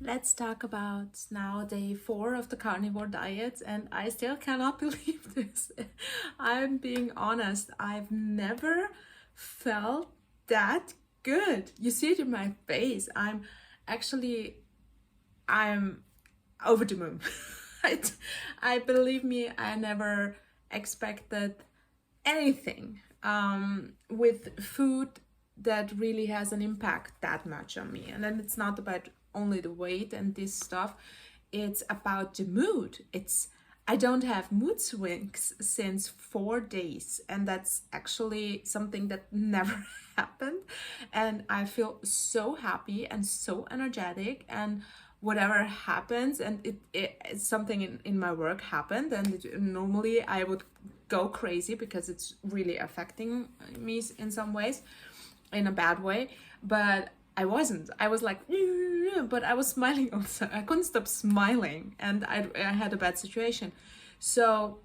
Let's talk about now day 4 of the carnivore diet, and I still cannot believe this. I'm being honest, I've never felt that good. You see it in my face. I'm over the moon. I believe me, I never expected anything with food that really has an impact that much on me. And then it's not about only the weight and this stuff, it's about the mood. I don't have mood swings since 4 days, and that's actually something that never happened. And I feel so happy and so energetic, and whatever happens, and it's something in my work happened, and normally I would go crazy because it's really affecting me in some ways, in a bad way, but I wasn't. I was like, but I was smiling also. I couldn't stop smiling, and I had a bad situation. So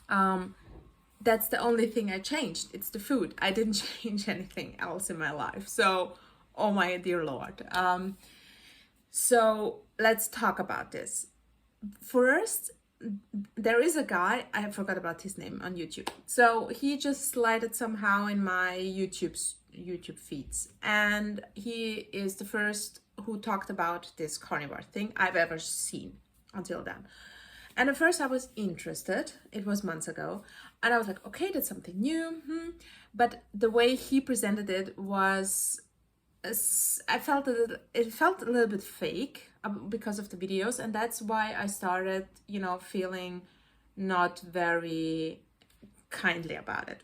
that's the only thing I changed. It's the food. I didn't change anything else in my life. So, oh my dear Lord. So let's talk about this. First, there is a guy, I forgot about his name, on YouTube. So he just slided somehow in my YouTube feeds, and he is the first who talked about this carnivore thing I've ever seen until then. And at first I was interested. It was months ago, and I was like, okay, that's something new. But the way he presented it was, I felt that it felt a little bit fake because of the videos, and that's why I started, feeling not very kindly about it.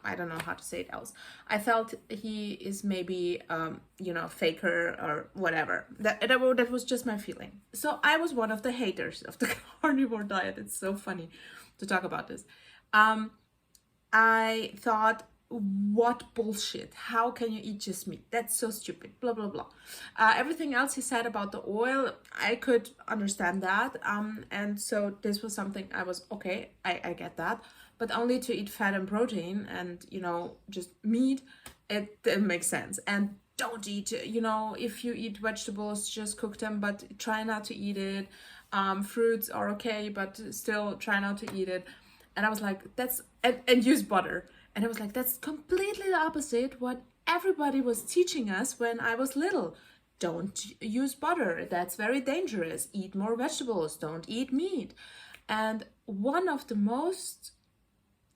I don't know how to say it else. I felt he is maybe, faker or whatever. That was just my feeling. So I was one of the haters of the carnivore diet. It's so funny to talk about this. I thought, what bullshit, how can you eat just meat? That's so stupid, blah blah blah. Everything else he said about the oil, I could understand that, and so this was something I was okay, I get that, but only to eat fat and protein and just meat, it didn't make sense. And don't eat, if you eat vegetables, just cook them, but try not to eat it. Fruits are okay, but still try not to eat it. And I was like, and use butter. And I was like, that's completely the opposite what everybody was teaching us when I was little. Don't use butter. That's very dangerous. Eat more vegetables. Don't eat meat. And one of the most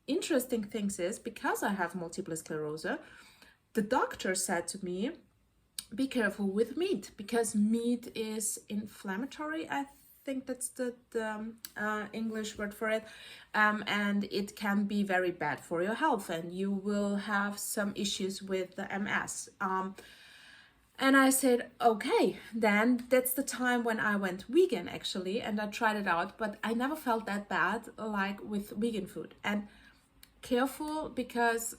interesting things is, because I have multiple sclerosis, the doctor said to me, be careful with meat, because meat is inflammatory, I think that's the English word for it, and it can be very bad for your health, and you will have some issues with the MS. And I said, okay, then that's the time when I went vegan, actually, and I tried it out, but I never felt that bad like with vegan food. And careful, because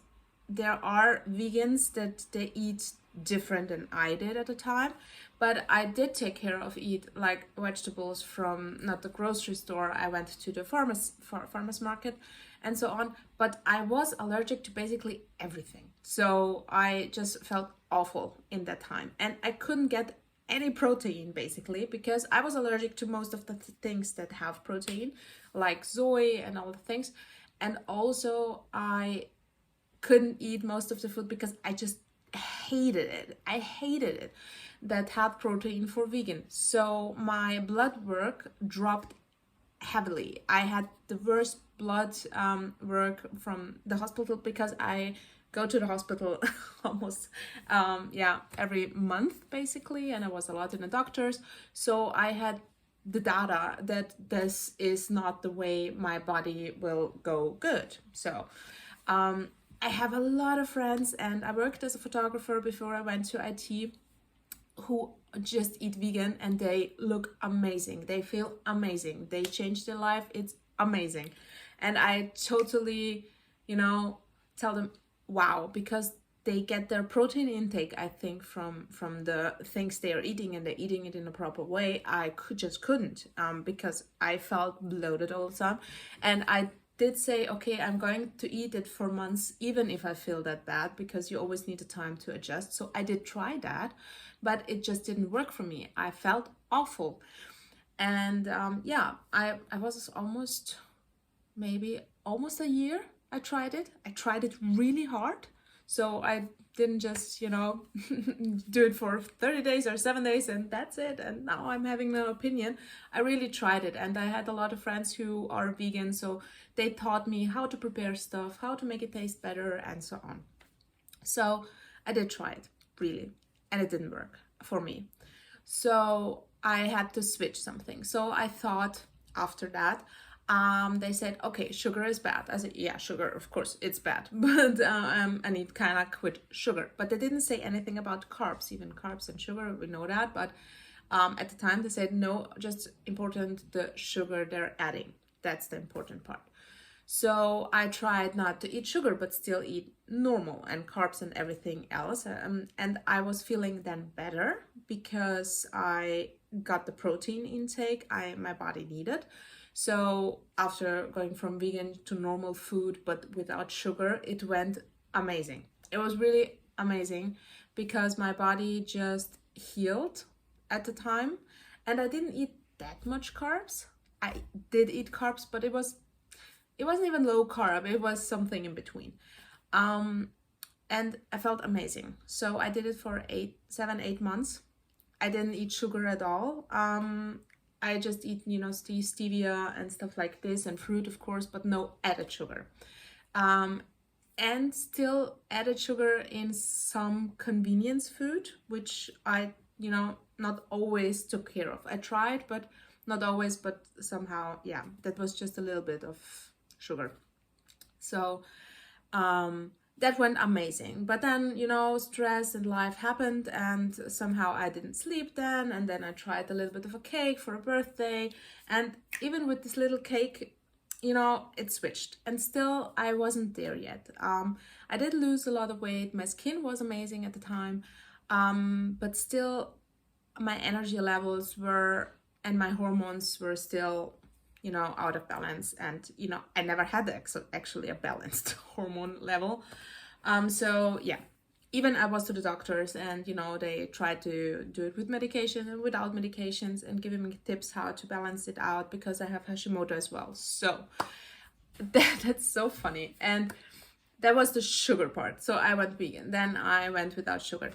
there are vegans that they eat different than I did at the time, but I did take care of eat like vegetables from not the grocery store. I went to the farmers market and so on, but I was allergic to basically everything, so I just felt awful in that time, and I couldn't get any protein basically because I was allergic to most of the things that have protein, like soy and all the things. And also I couldn't eat most of the food because I just hated it. I hated it that had protein for vegan. So my blood work dropped heavily. I had the worst blood work from the hospital, because I go to the hospital almost every month basically, and I was a lot in the doctors. So I had the data that this is not the way my body will go good. So I have a lot of friends, and I worked as a photographer before I went to IT, who just eat vegan and they look amazing. They feel amazing. They change their life. It's amazing. And I totally, tell them, wow, because they get their protein intake, I think, from the things they are eating, and they're eating it in a proper way. I just couldn't, because I felt bloated all the time. And I did say, okay, I'm going to eat it for months, even if I feel that bad, because you always need the time to adjust. So I did try that, but it just didn't work for me. I felt awful. And yeah, I was maybe almost a year I tried it. I tried it really hard. So I didn't just, you know, do it for 30 days or 7 days and that's it. And now I'm having no opinion. I really tried it. And I had a lot of friends who are vegan. So they taught me how to prepare stuff, how to make it taste better, and so on. So I did try it, really. And it didn't work for me. So I had to switch something. So I thought after that, they said, okay, sugar is bad. I said, yeah, sugar, of course, it's bad, but I need kind of quit sugar. But they didn't say anything about carbs, even carbs and sugar, we know that. But at the time they said, no, just important the sugar they're adding. That's the important part. So I tried not to eat sugar, but still eat normal and carbs and everything else. And I was feeling then better because I got the protein intake my body needed. So after going from vegan to normal food, but without sugar, it went amazing. It was really amazing because my body just healed at the time. And I didn't eat that much carbs. I did eat carbs, but it wasn't even low carb. It was something in between. And I felt amazing. So I did it for 7, 8 months. I didn't eat sugar at all. I just eat, you know, stevia and stuff like this, and fruit, of course, but no added sugar. And still added sugar in some convenience food, which I, you know, not always took care of. I tried, but not always, but somehow, yeah, that was just a little bit of sugar. So that went amazing. But then, you know, stress and life happened, and somehow I didn't sleep then. And then I tried a little bit of a cake for a birthday. And even with this little cake, you know, it switched. And still, I wasn't there yet. I did lose a lot of weight. My skin was amazing at the time. But still, my energy levels were, and my hormones were still, you know, out of balance. And, you know, I never had actually a balanced hormone level. So yeah, even I was to the doctors, and, you know, they tried to do it with medication and without medications, and giving me tips how to balance it out, because I have Hashimoto as well. So that's so funny. And that was the sugar part. So I went vegan. Then I went without sugar.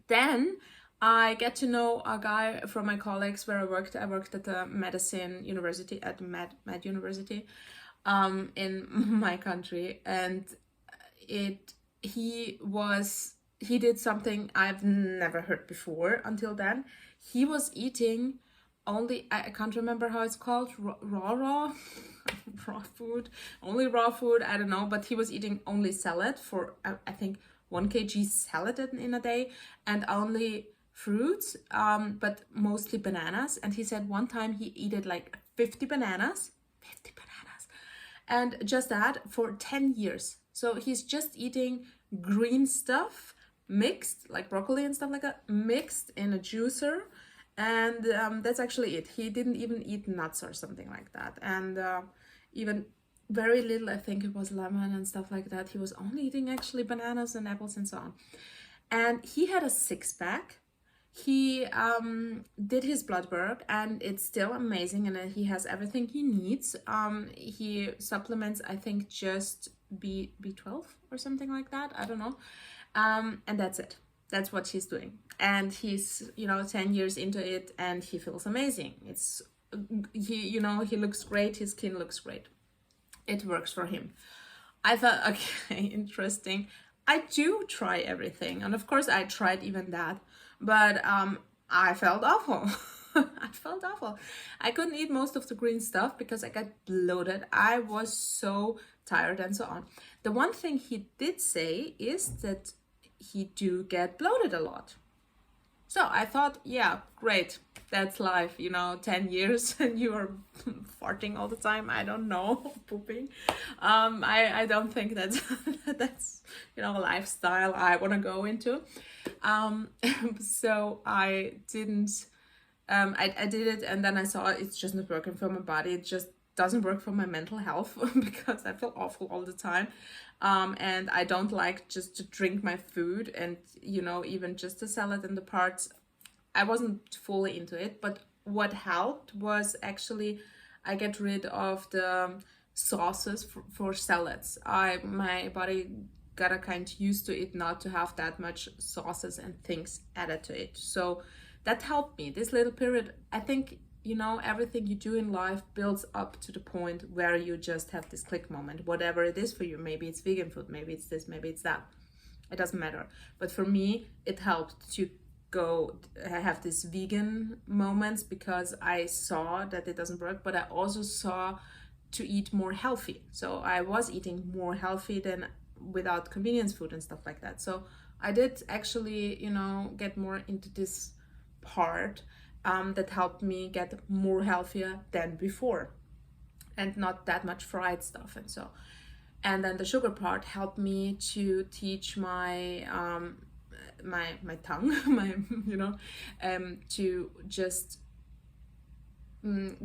Then I get to know a guy from my colleagues where I worked. I worked at the medicine university, at Med University, in my country, and he did something I've never heard before until then. He was eating only, I can't remember how it's called, raw food, only raw food, I don't know, but he was eating only salad for, I think 1 kg salad in a day, and only fruits, but mostly bananas. And he said one time he ate like 50 bananas, and just that for 10 years. So he's just eating green stuff mixed, like broccoli and stuff like that, mixed in a juicer. And that's actually it. He didn't even eat nuts or something like that. And even very little, I think it was lemon and stuff like that. He was only eating actually bananas and apples and so on. And he had a 6-pack. He did his blood work, and it's still amazing, and he has everything he needs. He supplements, I think, just B12 or something like that, I don't know. And that's it. That's what he's doing. And he's, you know, 10 years into it, and he feels amazing. He looks great. His skin looks great. It works for him. I thought, okay, interesting. I do try everything. And of course I tried even that, but I felt awful. I felt awful. I couldn't eat most of the green stuff because I got bloated. I was so tired and so on. The one thing he did say is that he do get bloated a lot. So I thought, yeah, great. That's life, you know, 10 years and you are farting all the time. I don't know, pooping. I don't think that's, you know, a lifestyle I want to go into. So I didn't, I did it, and then I saw it's just not working for my body. It just doesn't work for my mental health because I feel awful all the time. And I don't like just to drink my food, and you know, even just the salad and the parts, I wasn't fully into it. But what helped was actually I get rid of the sauces for salads. My body got a kind used to it not to have that much sauces and things added to it. So that helped me. This little period, I think, you know, everything you do in life builds up to the point where you just have this click moment, whatever it is for you. Maybe it's vegan food, maybe it's this, maybe it's that. It doesn't matter. But for me, it helped to go have these vegan moments because I saw that it doesn't work, but I also saw to eat more healthy. So I was eating more healthy than without convenience food and stuff like that. So I did actually, you know, get more into this part that helped me get more healthier than before, and not that much fried stuff and so. And then the sugar part helped me to teach my my tongue, my, you know, to just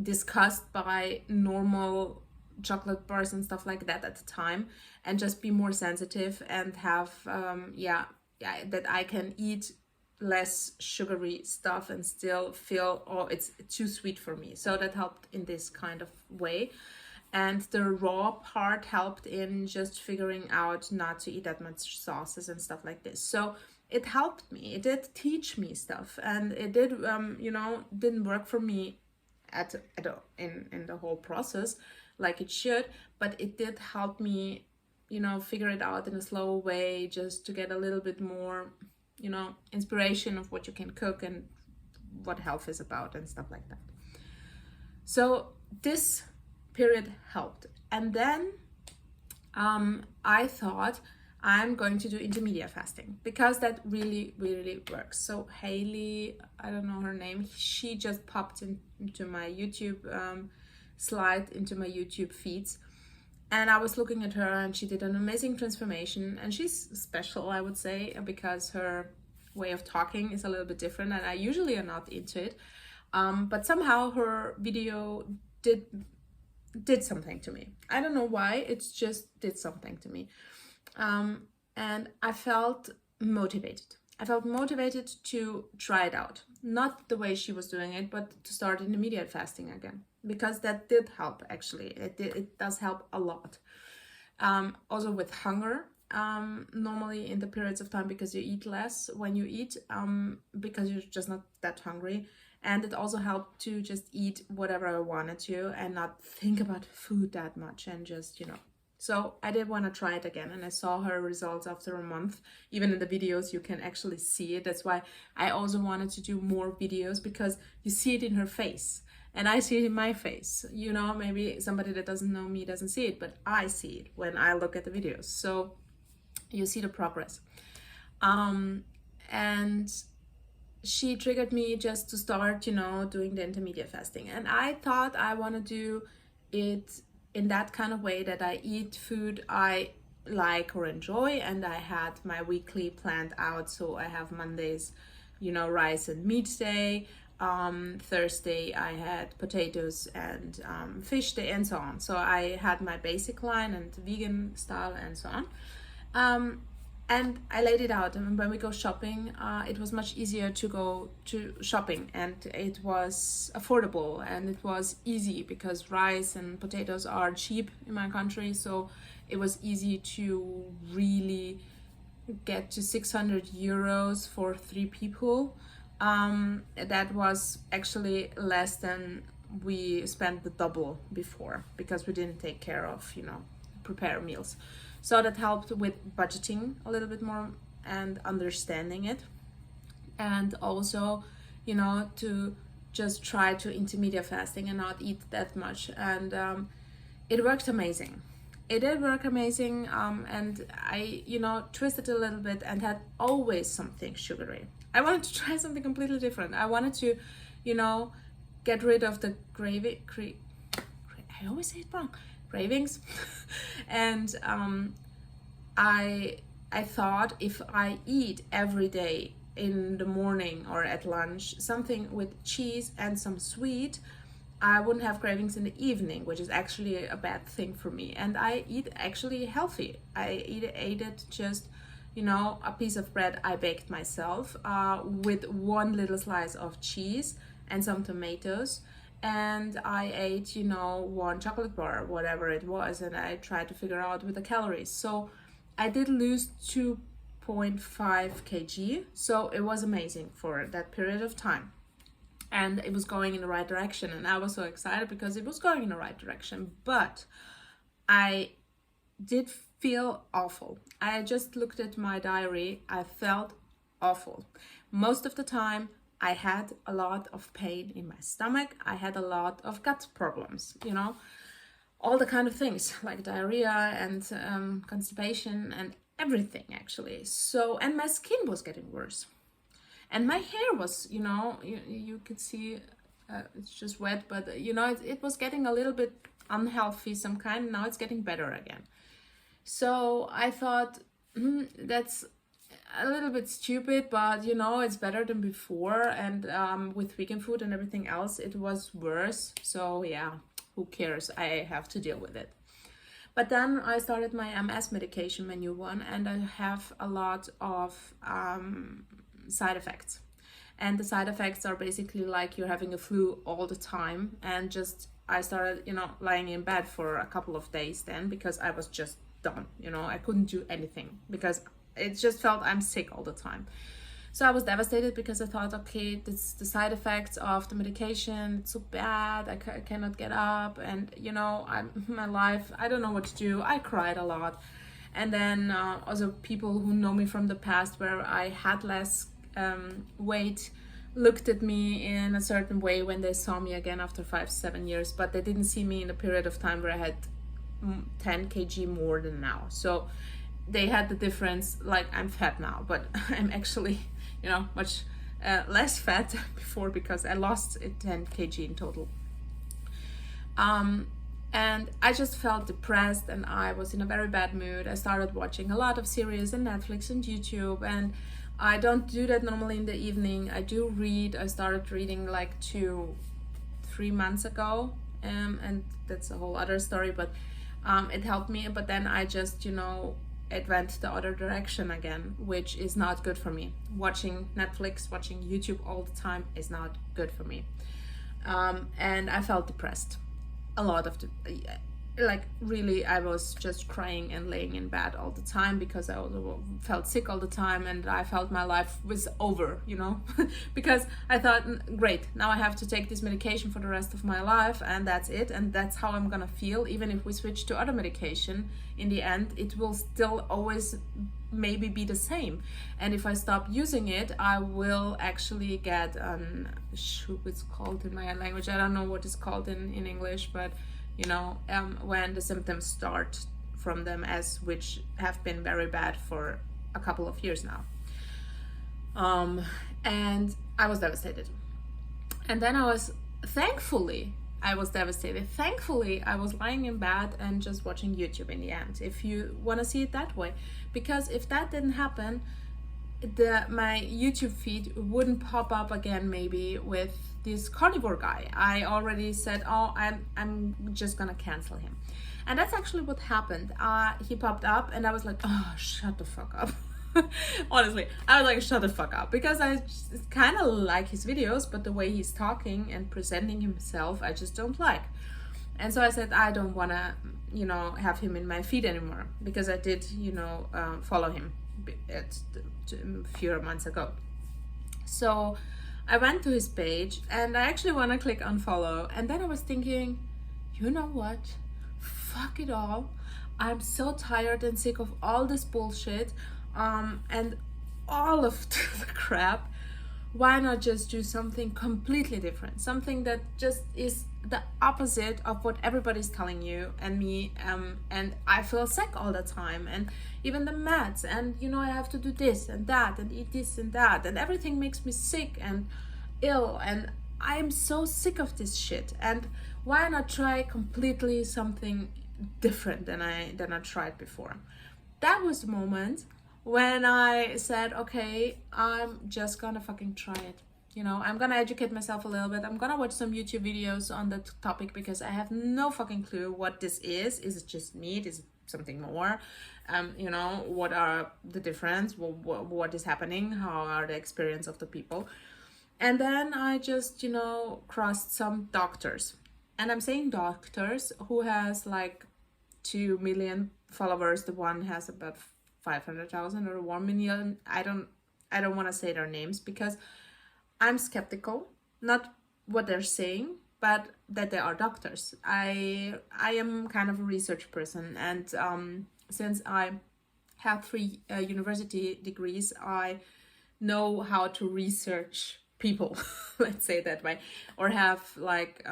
disgust by normal chocolate bars and stuff like that at the time, and just be more sensitive and have that I can eat less sugary stuff and still feel, oh, it's too sweet for me. So that helped in this kind of way. And the raw part helped in just figuring out not to eat that much sauces and stuff like this. So it helped me. It did teach me stuff, and it did, you know, didn't work for me in the whole process like it should, but it did help me, you know, figure it out in a slow way, just to get a little bit more, you know, inspiration of what you can cook and what health is about and stuff like that. So this period helped. And then I thought I'm going to do intermediate fasting because that really works. So Haley, I don't know her name, she just popped into my YouTube slide, into my YouTube feeds, and I was looking at her, and she did an amazing transformation. And she's special, I would say, because her way of talking is a little bit different, and I usually am not into it, but somehow her video did something to me. I don't know why, it's just did something to me. And I felt motivated. I felt motivated to try it out. Not the way she was doing it, but to start intermediate fasting again, because that did help, actually. It does help a lot. Also with hunger, normally in the periods of time, because you eat less when you eat, because you're just not that hungry. And it also helped to just eat whatever I wanted to and not think about food that much, and just, you know. So I did want to try it again, and I saw her results after a month. Even in the videos, you can actually see it. That's why I also wanted to do more videos, because you see it in her face and I see it in my face. You know, maybe somebody that doesn't know me doesn't see it, but I see it when I look at the videos. So you see the progress. And she triggered me just to start, you know, doing the intermediate fasting. And I thought I want to do it in that kind of way, that I eat food I like or enjoy, and I had my weekly planned out. So I have Mondays, you know, rice and meat day. Thursday I had potatoes and fish day, and so on. So I had my basic line and vegan style and so on. And I laid it out, and when we go shopping, it was much easier to go to shopping, and it was affordable, and it was easy because rice and potatoes are cheap in my country. So it was easy to really get to 600 euros for 3 people. That was actually less than we spent the double before, because we didn't take care of, you know, prepare meals. So that helped with budgeting a little bit more and understanding it. And also, you know, to just try to intermediate fasting and not eat that much. And it worked amazing. It did work amazing. And I, you know, twisted a little bit and had always something sugary. I wanted to try something completely different. I wanted to, you know, get rid of the I always say it wrong. Cravings. And I thought, if I eat every day in the morning or at lunch something with cheese and some sweet, I wouldn't have cravings in the evening, which is actually a bad thing for me. And I eat actually healthy. I ate it just, you know, a piece of bread I baked myself with one little slice of cheese and some tomatoes. And I ate, you know, one chocolate bar, whatever it was, and I tried to figure out with the calories. So I did lose 2.5 kg, so it was amazing for that period of time. And it was going in the right direction, and I was so excited because it was going in the right direction. But I did feel awful. I just looked at my diary. I felt awful. Most of the time, I had a lot of pain in my stomach. I had a lot of gut problems, you know, all the kind of things like diarrhea and constipation and everything actually. So, and my skin was getting worse. And my hair was, you know, you could see it's just wet, but you know, it was getting a little bit unhealthy, some kind. Now it's getting better again. So I thought, that's a little bit stupid, but you know, it's better than before. And with vegan food and everything else, it was worse. So yeah, who cares? I have to deal with it. But then I started my MS medication, my new one, and I have a lot of side effects. And the side effects are basically like you're having a flu all the time. And just, I started, you know, lying in bed for a couple of days then because I was just done, you know, I couldn't do anything because it just felt I'm sick all the time. So I was devastated because I thought, okay, this the side effects of the medication, it's so bad, I cannot get up, and you know, my life, I don't know what to do. I cried a lot. And then also people who know me from the past where I had less weight looked at me in a certain way when they saw me again after 5-7 years, but they didn't see me in a period of time where I had 10 kg more than now. So they had the difference, like I'm fat now, but I'm actually, you know, much less fat before because I lost 10 kg in total. And I just felt depressed and I was in a very bad mood. I started watching a lot of series on Netflix and YouTube, and I don't do that normally in the evening. I do read. I started reading like 2-3 months ago, and that's a whole other story, but it helped me. But then I just, you know, it went the other direction again, which is not good for me. Watching Netflix, watching YouTube all the time is not good for me. And I felt depressed a lot of like really, I was just crying and laying in bed all the time because I also felt sick all the time, and I felt my life was over, you know, because I thought, great, now I have to take this medication for the rest of my life, and that's it, and that's how I'm gonna feel. Even if we switch to other medication, in the end, it will still always maybe be the same. And if I stop using it, I will actually get it's called in my language, I don't know what it's called in English, but you know, when the symptoms start from the MS, which have been very bad for a couple of years now. And I was devastated. And then thankfully, I was devastated. Thankfully, I was lying in bed and just watching YouTube in the end, if you want to see it that way. Because if that didn't happen, my YouTube feed wouldn't pop up again maybe with this carnivore guy. I already said, oh, I'm just gonna cancel him. And that's actually what happened. He popped up and I was like, oh, shut the fuck up. Honestly, I was like, shut the fuck up, because I kind of like his videos, but the way he's talking and presenting himself, I just don't like. And so I said, I don't want to, you know, have him in my feed anymore, because I did, you know, follow him a few months ago. So I went to his page and I actually want to click unfollow. And then I was thinking, you know what? Fuck it all. I'm so tired and sick of all this bullshit and all of the crap. Why not just do something completely different? Something that just is the opposite of what everybody's telling you and me. And I feel sick all the time. And even the meds. And, you know, I have to do this and that and eat this and that. And everything makes me sick and ill. And I'm so sick of this shit. And why not try completely something different than I tried before? That was the moment when I said, okay, I'm just gonna fucking try it. You know, I'm gonna educate myself a little bit. I'm gonna watch some YouTube videos on that topic because I have no fucking clue what this is. Is it just meat? Is it something more? You know, what are the difference? What is happening? How are the experience of the people? And then I just, you know, crossed some doctors. And I'm saying doctors who has like 2 million followers. The one has about 500,000 or 1 million. I don't want to say their names because I'm skeptical, not what they're saying, but that they are doctors. I am kind of a research person, and since I have 3 university degrees, I know how to research people, let's say that way, or have like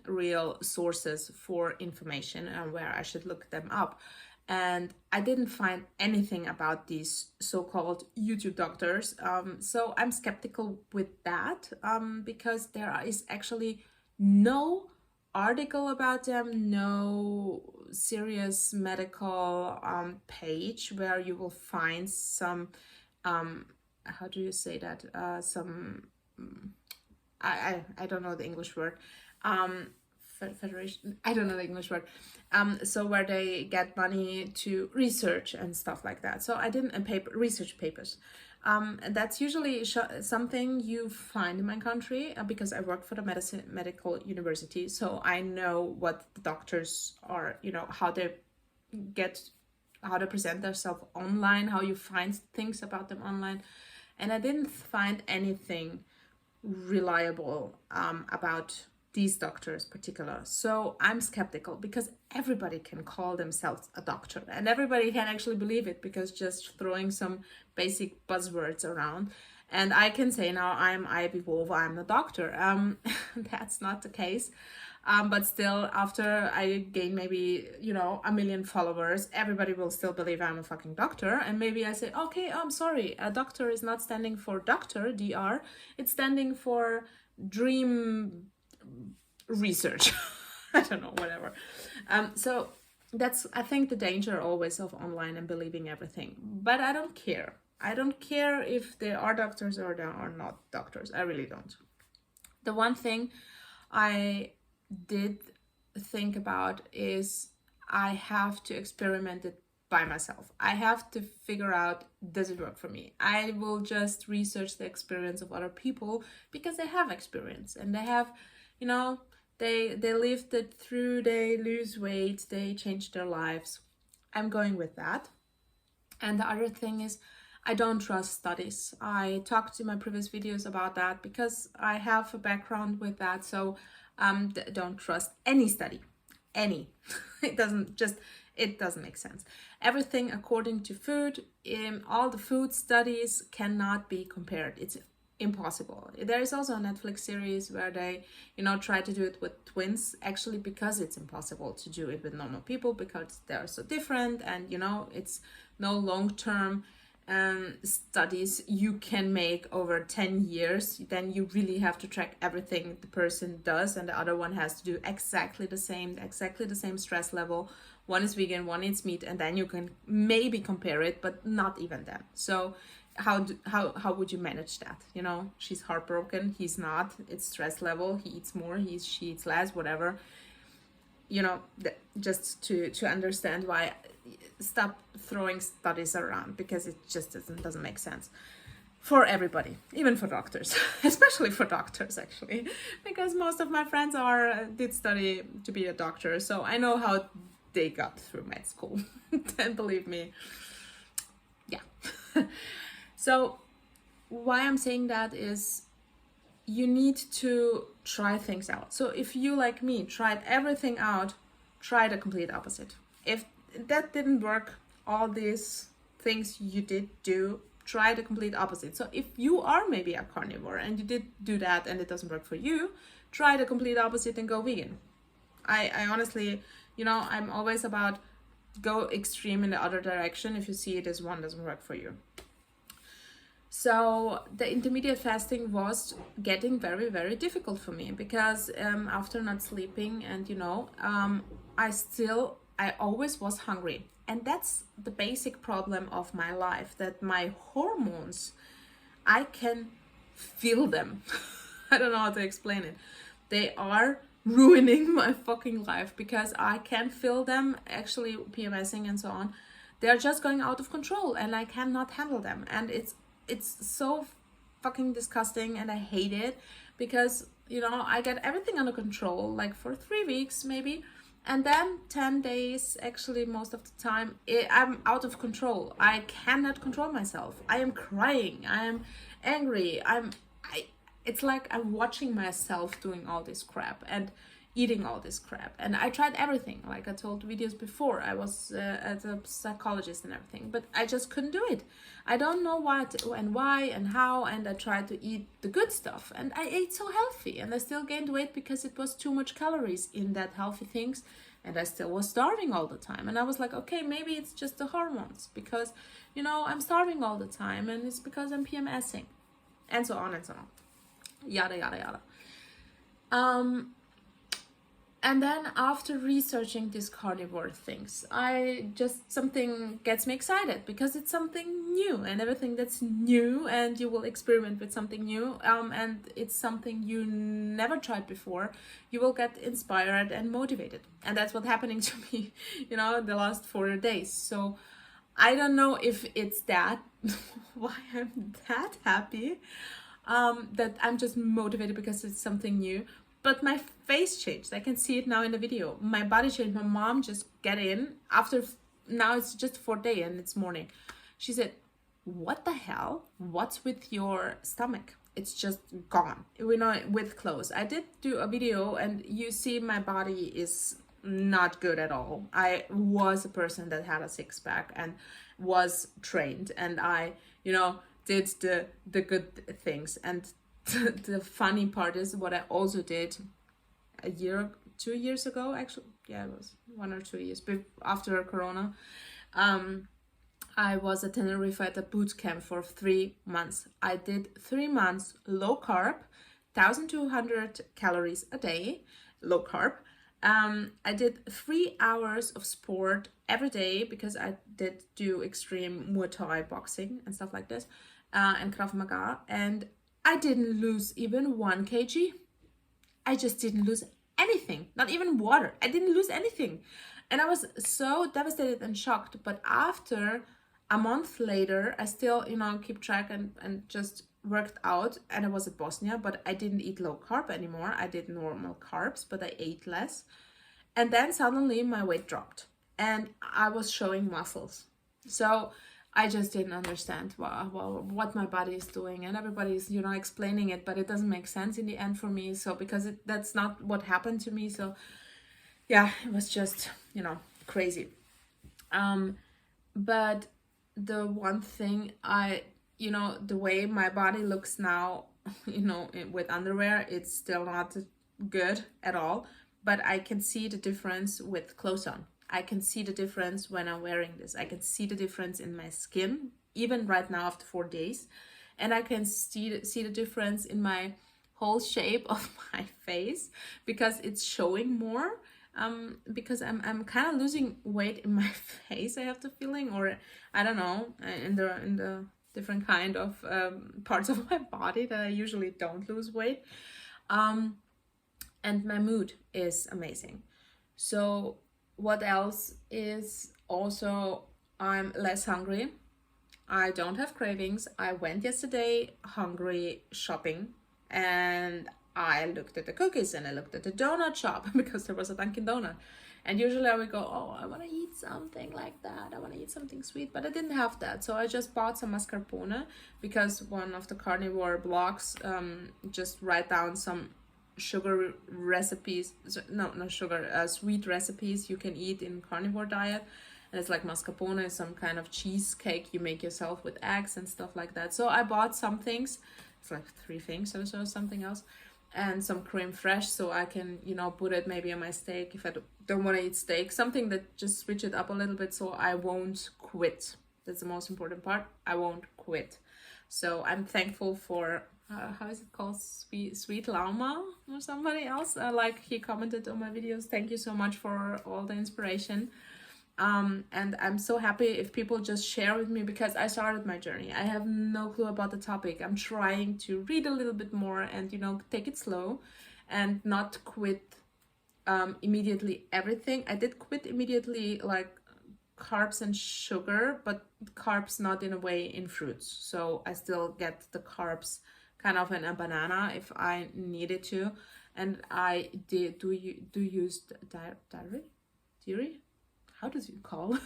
real sources for information and where I should look them up. And I didn't find anything about these so-called YouTube doctors, so I'm skeptical with that, because there is actually no article about them, no serious medical page where you will find some how do you say that, some I don't know the English word, federation, I don't know the English word, so where they get money to research and stuff like that. So I didn't research papers. That's usually something you find in my country, because I work for the medical university, so I know what the doctors are, you know, how they present themselves online, how you find things about them online. And I didn't find anything reliable about these doctors particular. So I'm skeptical because everybody can call themselves a doctor and everybody can actually believe it because just throwing some basic buzzwords around. And I can say now I'm Ivy Wolf, I'm a doctor. That's not the case. But still, after I gain maybe, you know, 1 million followers, everybody will still believe I'm a fucking doctor. And maybe I say, okay, I'm sorry, a doctor is not standing for doctor, DR, it's standing for dream research. I don't know, whatever. So that's, I think, the danger always of online and believing everything. But I don't care. I don't care if they are doctors or they are not doctors. I really don't. The one thing I did think about is I have to experiment it by myself. I have to figure out, does it work for me? I will just research the experience of other people because they have experience and they have, you know, they lived it through, they lose weight, they change their lives. I'm going with that. And the other thing is, I don't trust studies. I talked in my previous videos about that because I have a background with that. So don't trust any study, any. It doesn't make sense. Everything according to food, all the food studies cannot be compared. It's impossible. There is also a Netflix series where they, you know, try to do it with twins, actually, because it's impossible to do it with normal people because they're so different, and you know, it's no long-term studies you can make over 10 years. Then you really have to track everything the person does, and the other one has to do exactly the same stress level. One is vegan, one eats meat, and then you can maybe compare it, but not even then. So how would you manage that? You know, she's heartbroken, he's not, it's stress level, he eats more, she eats less, whatever. You know, just to understand why, stop throwing studies around, because it just doesn't make sense for everybody, even for doctors. Especially for doctors, actually, because most of my friends did study to be a doctor, so I know how they got through med school. And believe me, yeah. So why I'm saying that is, you need to try things out. So if you, like me, tried everything out, try the complete opposite. If that didn't work, all these things you did do, try the complete opposite. So if you are maybe a carnivore and you did do that and it doesn't work for you, try the complete opposite and go vegan. I honestly, you know, I'm always about go extreme in the other direction if you see it as one doesn't work for you. So the intermediate fasting was getting very, very difficult for me because after not sleeping and, you know, I always was hungry. And that's the basic problem of my life, that my hormones, I can feel them. I don't know how to explain it. They are ruining my fucking life because I can't feel them actually PMSing and so on. They're just going out of control and I cannot handle them. And it's so fucking disgusting and I hate it because, you know, I get everything under control like for 3 weeks maybe. And then 10 days, actually most of the time, I'm out of control. I cannot control myself. I am crying. I am angry. It's like I'm watching myself doing all this crap and eating all this crap. And I tried everything. Like I told videos before, I was at a psychologist and everything, but I just couldn't do it. I don't know what and why and how. And I tried to eat the good stuff and I ate so healthy and I still gained weight because it was too much calories in that healthy things. And I still was starving all the time. And I was like, okay, maybe it's just the hormones because, you know, I'm starving all the time and it's because I'm PMSing and so on and so on. Yada, yada, yada. And then after researching these carnivore things, something gets me excited because it's something new and everything that's new and you will experiment with something new and it's something you never tried before, you will get inspired and motivated. And that's what's happening to me, you know, the last 4 days. So I don't know if it's that, why I'm that happy, that I'm just motivated because it's something new. But my face changed. I can see it now in the video. My body changed. My mom just got in after, now it's just 4th day and it's morning. She said, what the hell? What's with your stomach? It's just gone. We know it with clothes. I did do a video and you see my body is not good at all. I was a person that had a 6-pack and was trained and I, you know, did the good things. And the funny part is what I also did 2 years ago, actually, yeah, it was 1 or 2 years after Corona. I was at Tenerife at a boot camp for 3 months. I did 3 months low carb, 1,200 calories a day, low carb. I did 3 hours of sport every day because I did do extreme Muay Thai boxing and stuff like this, and Krav Maga, and I didn't lose even 1 kg. I just didn't lose anything, not even water. I didn't lose anything. And I was so devastated and shocked. But after a month later, I still, you know, keep track and just worked out. And I was at Bosnia, but I didn't eat low carb anymore. I did normal carbs, but I ate less. And then suddenly my weight dropped and I was showing muscles. So I just didn't understand what my body is doing, and everybody's, you know, explaining it, but it doesn't make sense in the end for me. So because that's not what happened to me. So yeah, it was just, you know, crazy. But the one thing you know, the way my body looks now, you know, with underwear, it's still not good at all, but I can see the difference with clothes on. I can see the difference when I'm wearing this. I can see the difference in my skin, even right now after 4 days. And I can see the difference in my whole shape of my face because it's showing more. Because I'm kind of losing weight in my face, I have the feeling, or I don't know, in the different kind of parts of my body that I usually don't lose weight. And my mood is amazing. So what else is also, I'm less hungry. I don't have cravings. I went yesterday hungry shopping and I looked at the cookies and I looked at the donut shop because there was a Dunkin' Donut. And usually I would go, oh, I want to eat something like that. I want to eat something sweet, but I didn't have that. So I just bought some mascarpone because one of the carnivore blogs just write down some sugar recipes, not sugar, sweet recipes you can eat in carnivore diet. And it's like mascarpone, some kind of cheesecake you make yourself with eggs and stuff like that. So I bought some things, it's like 3 things or so, something else, and some creme fraiche so I can, you know, put it maybe on my steak if I don't want to eat steak, something that just switch it up a little bit so I won't quit. That's the most important part. I won't quit. So I'm thankful for how is it called, Sweet Lauma or somebody else, like he commented on my videos. Thank you so much for all the inspiration. And I'm so happy if people just share with me, because I started my journey. I have no clue about the topic. I'm trying to read a little bit more and, you know, take it slow and not quit immediately everything. I did quit immediately like carbs and sugar, but carbs not in a way in fruits. So I still get the carbs kind of in a banana if I needed to. And I do use dairy, how does you call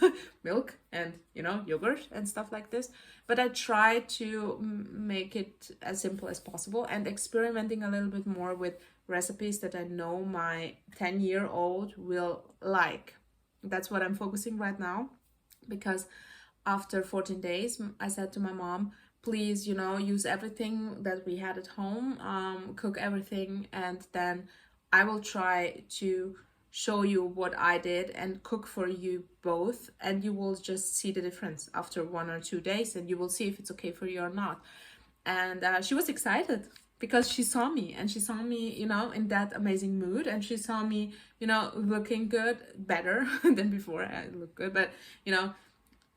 milk and, you know, yogurt and stuff like this. But I try to make it as simple as possible and experimenting a little bit more with recipes that I know my 10-year-old will like. That's what I'm focusing right now, because after 14 days I said to my mom, please, you know, use everything that we had at home, cook everything, and then I will try to show you what I did and cook for you both, and you will just see the difference after 1 or 2 days, and you will see if it's okay for you or not. And she was excited because she saw me, and she saw me, you know, in that amazing mood, and she saw me, you know, looking good, better than before. I look good, but, you know,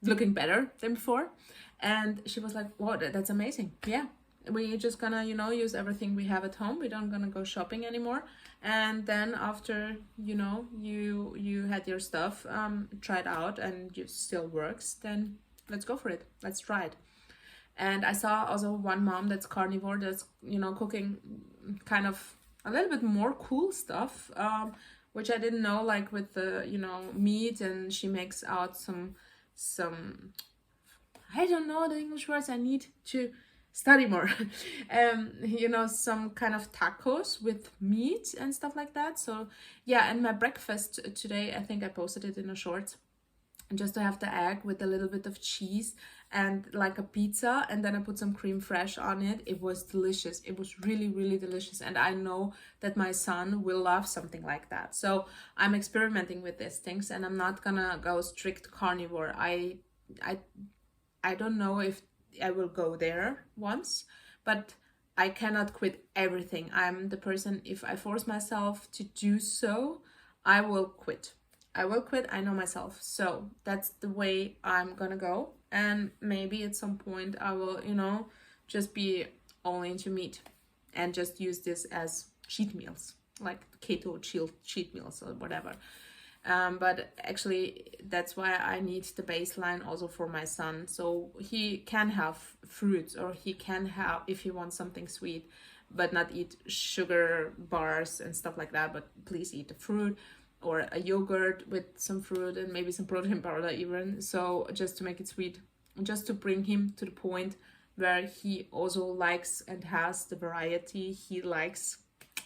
looking better than before. And she was like, wow, that's amazing. Yeah, we're just gonna, you know, use everything we have at home. We don't gonna go shopping anymore. And then after, you know, you had your stuff tried out and it still works, then let's go for it. Let's try it. And I saw also one mom that's carnivore, that's, you know, cooking kind of a little bit more cool stuff, which I didn't know, like with the, you know, meat, and she makes out some I don't know the English words, I need to study more. You know, some kind of tacos with meat and stuff like that. So yeah, and my breakfast today, I think I posted it in a short, just to have the egg with a little bit of cheese and like a pizza, and then I put some creme fraiche on it. It was delicious. It was really, really delicious, and I know that my son will love something like that. So I'm experimenting with these things, and I'm not gonna go strict carnivore. I don't know if I will go there once, but I cannot quit everything. I'm the person, if I force myself to do so, I will quit. I will quit, I know myself. So that's the way I'm gonna go. And maybe at some point I will, you know, just be only into meat and just use this as cheat meals, like keto cheat meals or whatever. But actually that's why I need the baseline also for my son, so he can have fruits, or he can have, if he wants something sweet, but not eat sugar bars and stuff like that, but please eat the fruit, or a yogurt with some fruit and maybe some protein powder even, so just to make it sweet, just to bring him to the point where he also likes and has the variety he likes,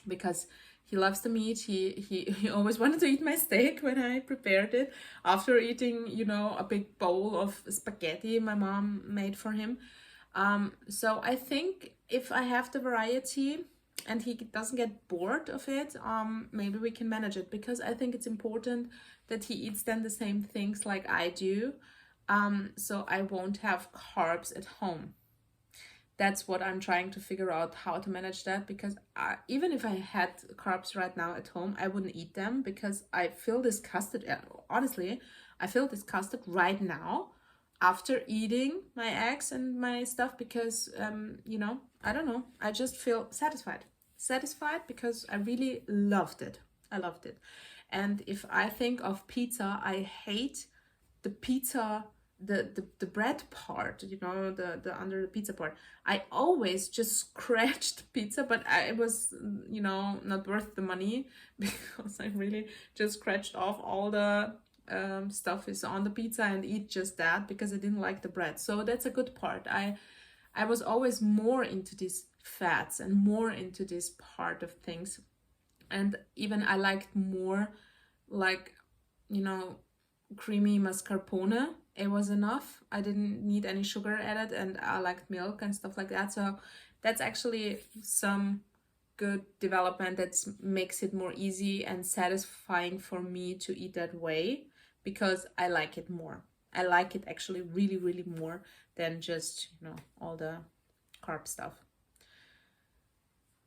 because he loves the meat. He always wanted to eat my steak when I prepared it after eating, you know, a big bowl of spaghetti my mom made for him. So I think if I have the variety and he doesn't get bored of it, maybe we can manage it, because I think it's important that he eats then the same things like I do. So I won't have carbs at home. That's what I'm trying to figure out, how to manage that, because even if I had carbs right now at home, I wouldn't eat them, because I feel disgusted. Honestly, I feel disgusted right now after eating my eggs and my stuff, because you know, I don't know, I just feel satisfied because I really loved it. I loved it. And if I think of pizza, I hate the pizza, the bread part, you know, the under the pizza part. I always just scratched pizza, but it was, you know, not worth the money, because I really just scratched off all the stuff is on the pizza and eat just that, because I didn't like the bread. So that's a good part. I was always more into these fats and more into this part of things, and even I liked more, like, you know, creamy mascarpone. It was enough. I didn't need any sugar added, and I liked milk and stuff like that. So that's actually some good development that makes it more easy and satisfying for me to eat that way, because I like it more. I like it actually really, really more than just, you know, all the carb stuff.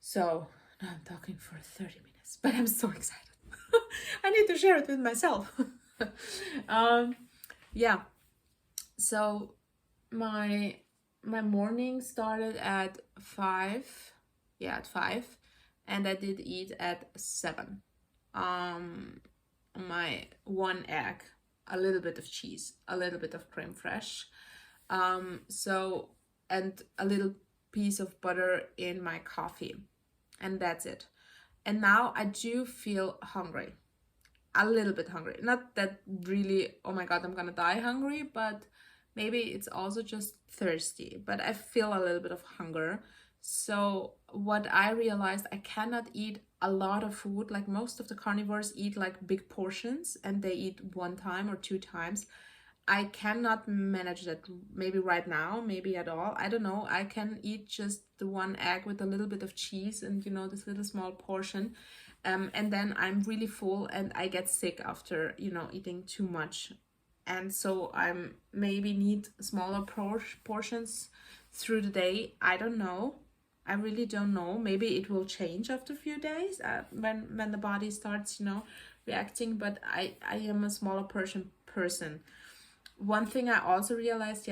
So now I'm talking for 30 minutes, but I'm so excited. I need to share it with myself. Yeah, so my morning started at 5. Yeah, at 5, and I did eat at 7. um my one egg, a little bit of cheese, a little bit of creme fraiche, so, and a little piece of butter in my coffee, and that's it. And now I do feel hungry, a little bit hungry. Not that really, oh my god, I'm gonna die hungry, but maybe it's also just thirsty. But I feel a little bit of hunger. So what I realized, I cannot eat a lot of food. Like most of the carnivores eat like big portions and they eat 1 time or 2 times. I cannot manage that, maybe right now, maybe at all. I don't know. I can eat just the one egg with a little bit of cheese and, you know, this little small portion. And then I'm really full and I get sick after, you know, eating too much. And so I'm maybe need smaller portions through the day. I don't know. I really don't know. Maybe it will change after a few days, when the body starts, you know, reacting. But I am a smaller person. One thing I also realized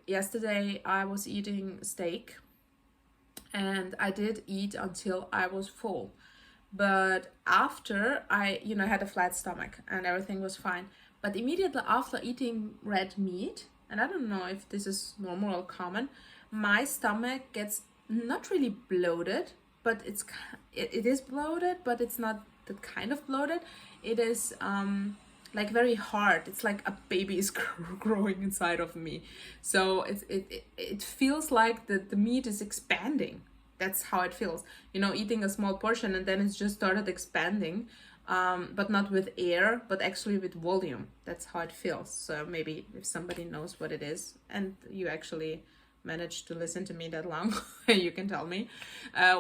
yesterday I was eating steak, and I did eat until I was full. But after I, you know, had a flat stomach and everything was fine. But immediately after eating red meat, and I don't know if this is normal or common, my stomach gets not really bloated, but it is bloated, but it's not that kind of bloated. It is like very hard. It's like a baby is growing inside of me. So it feels like the meat is expanding. That's how it feels. You know, eating a small portion and then it's just started expanding, but not with air, but actually with volume. That's how it feels. So maybe if somebody knows what it is and you actually managed to listen to me that long, you can tell me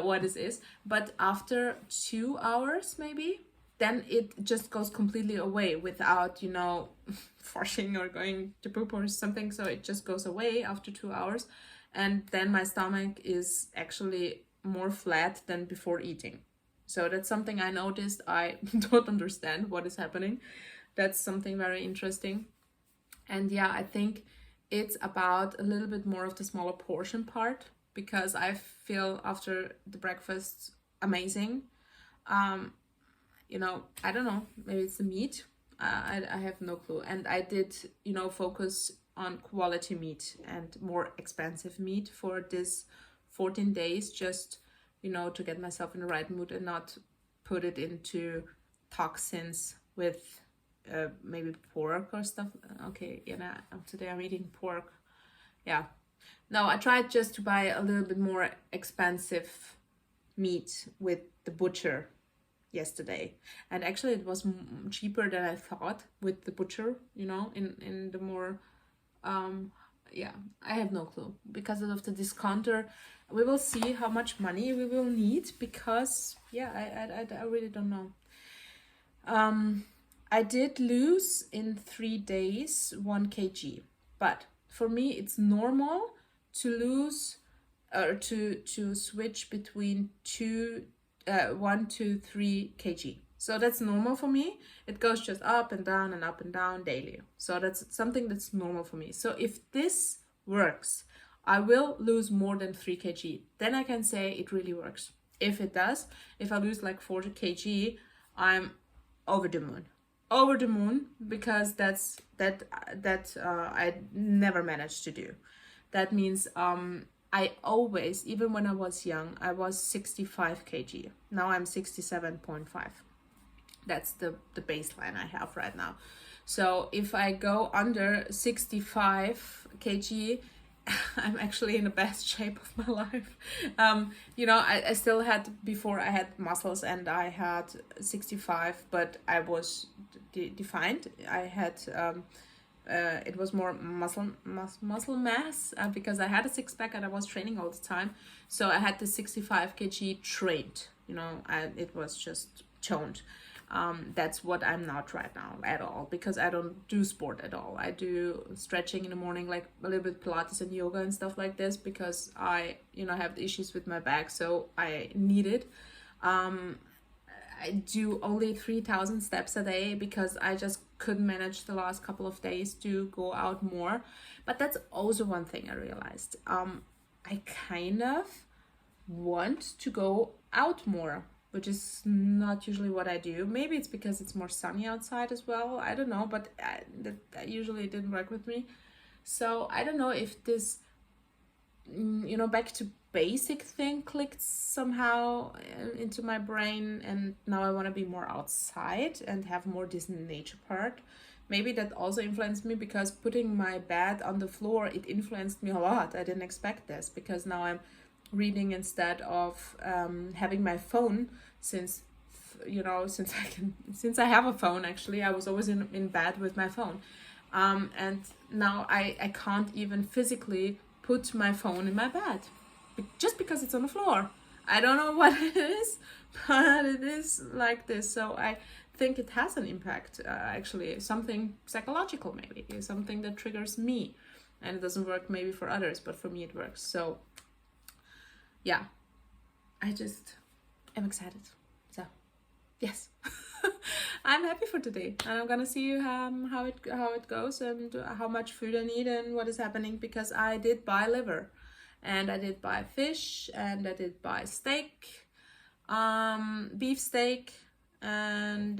what this is. But after 2 hours, maybe, then it just goes completely away without, you know, forcing or going to poop or something. So it just goes away after 2 hours. And then my stomach is actually more flat than before eating. So that's something I noticed. I don't understand what is happening. That's something very interesting. And yeah, I think it's about a little bit more of the smaller portion part, because I feel after the breakfast amazing. You know, I don't know, maybe it's the meat. I have no clue. And I did, you know, focus on quality meat and more expensive meat for this 14 days, just, you know, to get myself in the right mood and not put it into toxins with maybe pork or stuff. Okay, yeah, today I'm eating pork. Yeah. No, I tried just to buy a little bit more expensive meat with the butcher yesterday, and actually it was cheaper than I thought with the butcher, you know, in the more yeah, I have no clue. Because of the discounter, we will see how much money we will need, because yeah, I really don't know. I did lose in 3 days 1 kg, but for me it's normal to lose or to switch between 1 to 3 kg. So that's normal for me. It goes just up and down and up and down daily. So that's something that's normal for me. So if this works, I will lose more than 3 kg. Then I can say it really works. If it does, if I lose like 40 kg, I'm over the moon. Over the moon, because that's I never managed to do. That means I always, even when I was young, I was 65 kg. Now I'm 67.5. That's the baseline I have right now. So if I go under 65 kg, I'm actually in the best shape of my life. You know, I still had, before I had muscles and I had 65, but I was defined. I had it was more muscle mass, because I had a six-pack and I was training all the time. So I had the 65 kg trained, you know, and it was just toned. That's what I'm not right now at all, because I don't do sport at all. I do stretching in the morning, like a little bit Pilates and yoga and stuff like this, because I, you know, have issues with my back, so I need it. I do only 3,000 steps a day, because I just couldn't manage the last couple of days to go out more. But that's also one thing I realized. I kind of want to go out more, which is not usually what I do. Maybe it's because it's more sunny outside as well. I don't know, but that usually didn't work with me. So I don't know if this, back to basic thing clicked somehow into my brain, and now I want to be more outside and have more this nature part. Maybe that also influenced me, because putting my bed on the floor, it influenced me a lot. I didn't expect this, because now I'm reading instead of having my phone, since I have a phone. Actually, I was always in bed with my phone, and now I can't even physically put my phone in my bed, just because it's on the floor. I don't know what it is, but it is like this. So I think it has an impact, actually, something psychological, maybe something that triggers me, and it doesn't work maybe for others, but for me it works. So yeah, I just am excited. So yes, I'm happy for today, and I'm gonna see how it goes, and how much food I need and what is happening, because I did buy liver, and I did buy fish, and I did buy steak, beef steak, and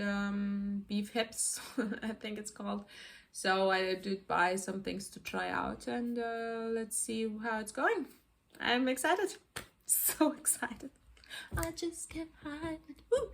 beef hips, I think it's called. So I did buy some things to try out, and let's see how it's going. I'm excited, so excited. I just can't hide it. Woo!